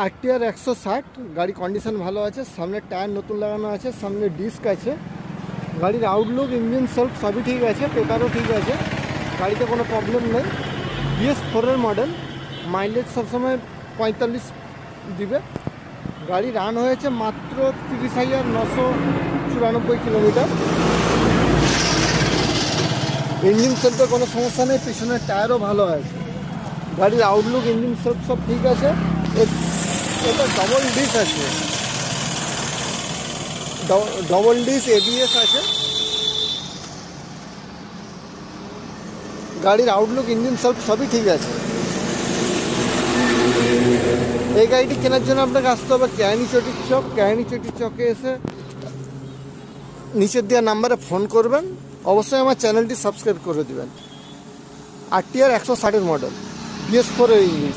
RTR 160 গাড়ি condition ভালো আছে, সামনে টায়ার নতুন লাগানো আছে, সামনে ডিস্ক আছে, গাড়ির আউটলুক ইঞ্জিন সেলফ সবই ঠিক আছে, পেপারও ঠিক আছে, গাড়িতে কোনো প্রবলেম নেই। BS4 মডেল, মাইলেজ সবসময় 45 দিবে। গাড়ি রান হয়েছে মাত্র 30,994 কিলোমিটার। ইঞ্জিন সেলফে কোনো সমস্যা নেই, পিছনের টায়ারও ভালো আছে, গাড়ির আউটলুক ইঞ্জিন সেলফ সব ঠিক আছে। এটা ডবল ডিস আছে, ডবল ডিস ABS আছে। গাড়ির আউটলুক ইঞ্জিন সেলফ সবই ঠিক আছে। এই গাড়িটি কেনার জন্য আপনাকে আসতে হবে কেরানি চটির চক। কেরানি চটির চকে এসে নিচের দেওয়া নাম্বারে ফোন করবেন, অবশ্যই আমার চ্যানেলটি সাবস্ক্রাইব করে দেবেন। RTR 160 model, BS4 engine.